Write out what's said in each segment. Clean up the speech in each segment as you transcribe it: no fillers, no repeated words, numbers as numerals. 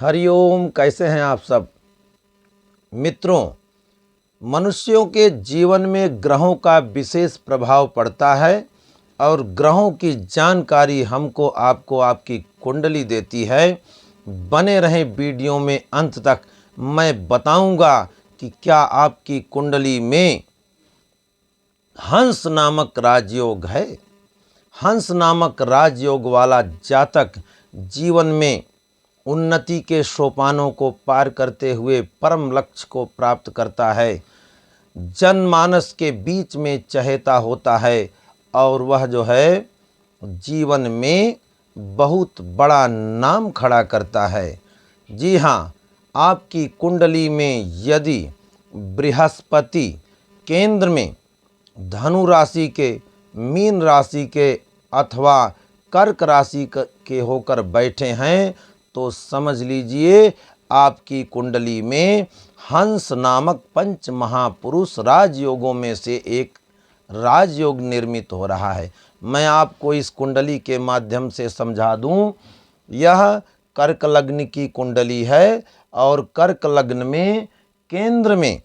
हरिओम। कैसे हैं आप सब मित्रों। मनुष्यों के जीवन में ग्रहों का विशेष प्रभाव पड़ता है और ग्रहों की जानकारी हमको आपको आपकी कुंडली देती है। बने रहें वीडियो में अंत तक। मैं बताऊंगा कि क्या आपकी कुंडली में हंस नामक राजयोग है। हंस नामक राजयोग वाला जातक जीवन में उन्नति के सोपानों को पार करते हुए परम लक्ष्य को प्राप्त करता है। जनमानस के बीच में चहेता होता है और वह जो है जीवन में बहुत बड़ा नाम खड़ा करता है। जी हाँ, आपकी कुंडली में यदि बृहस्पति केंद्र में धनु राशि के, मीन राशि के अथवा कर्क राशि के होकर बैठे हैं तो समझ लीजिए आपकी कुंडली में हंस नामक पंच महापुरुष राजयोगों में से एक राजयोग निर्मित हो रहा है। मैं आपको इस कुंडली के माध्यम से समझा दूं। यह कर्क लग्न की कुंडली है और कर्क लग्न में केंद्र में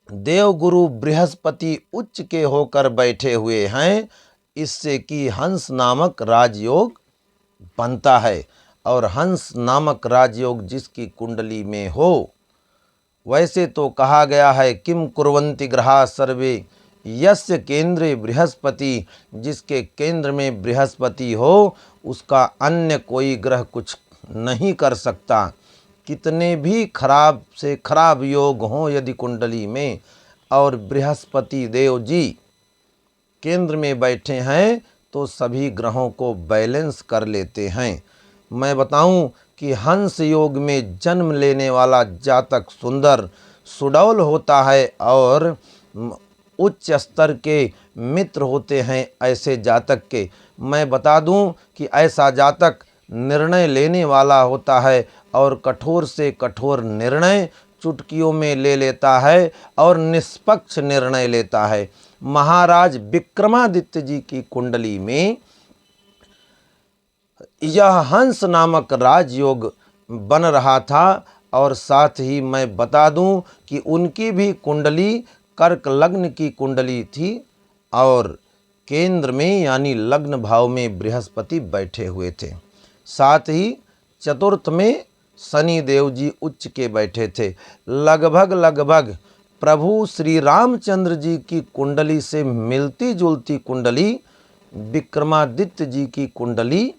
देवगुरु बृहस्पति उच्च के होकर बैठे हुए हैं। इससे कि हंस नामक राजयोग बनता है और हंस नामक राजयोग जिसकी कुंडली में हो, वैसे तो कहा गया है किम कुर्वन्ति ग्रहा सर्वे यस्य केंद्रे बृहस्पति, जिसके केंद्र में बृहस्पति हो उसका अन्य कोई ग्रह कुछ नहीं कर सकता। कितने भी खराब से खराब योग हों यदि कुंडली में और बृहस्पति देव जी केंद्र में बैठे हैं तो सभी ग्रहों को बैलेंस कर लेते हैं। मैं बताऊं कि हंस योग में जन्म लेने वाला जातक सुंदर सुडौल होता है और उच्च स्तर के मित्र होते हैं ऐसे जातक के। मैं बता दूं कि ऐसा जातक निर्णय लेने वाला होता है और कठोर से कठोर निर्णय चुटकियों में ले लेता है और निष्पक्ष निर्णय लेता है। महाराज विक्रमादित्य जी की कुंडली में यह हंस नामक राजयोग बन रहा था और साथ ही मैं बता दूं कि उनकी भी कुंडली कर्क लग्न की कुंडली थी और केंद्र में यानी लग्न भाव में बृहस्पति बैठे हुए थे। साथ ही चतुर्थ में शनि देव जी उच्च के बैठे थे। लगभग प्रभु श्री रामचंद्र जी की कुंडली से मिलती जुलती कुंडली विक्रमादित्य जी की कुंडली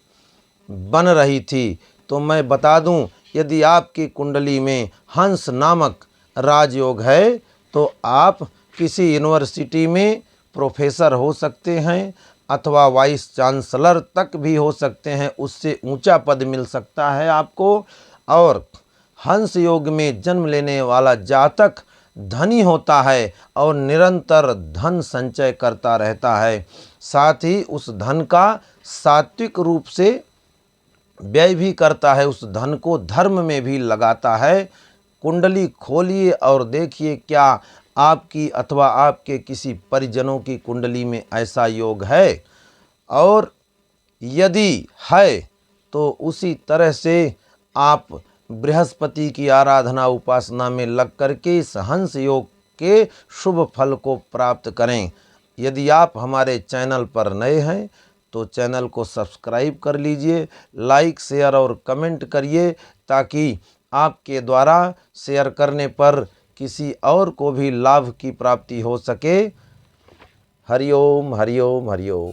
बन रही थी। तो मैं बता दूं, यदि आपकी कुंडली में हंस नामक राजयोग है तो आप किसी यूनिवर्सिटी में प्रोफेसर हो सकते हैं अथवा वाइस चांसलर तक भी हो सकते हैं। उससे ऊंचा पद मिल सकता है आपको। और हंस योग में जन्म लेने वाला जातक धनी होता है और निरंतर धन संचय करता रहता है। साथ ही उस धन का सात्विक रूप से व्यय भी करता है, उस धन को धर्म में भी लगाता है। कुंडली खोलिए और देखिए क्या आपकी अथवा आपके किसी परिजनों की कुंडली में ऐसा योग है, और यदि है तो उसी तरह से आप बृहस्पति की आराधना उपासना में लग करके इस हंस योग के शुभ फल को प्राप्त करें। यदि आप हमारे चैनल पर नए हैं तो चैनल को सब्सक्राइब कर लीजिए, लाइक शेयर और कमेंट करिए ताकि आपके द्वारा शेयर करने पर किसी और को भी लाभ की प्राप्ति हो सके। हरिओम हरिओम हरिओम।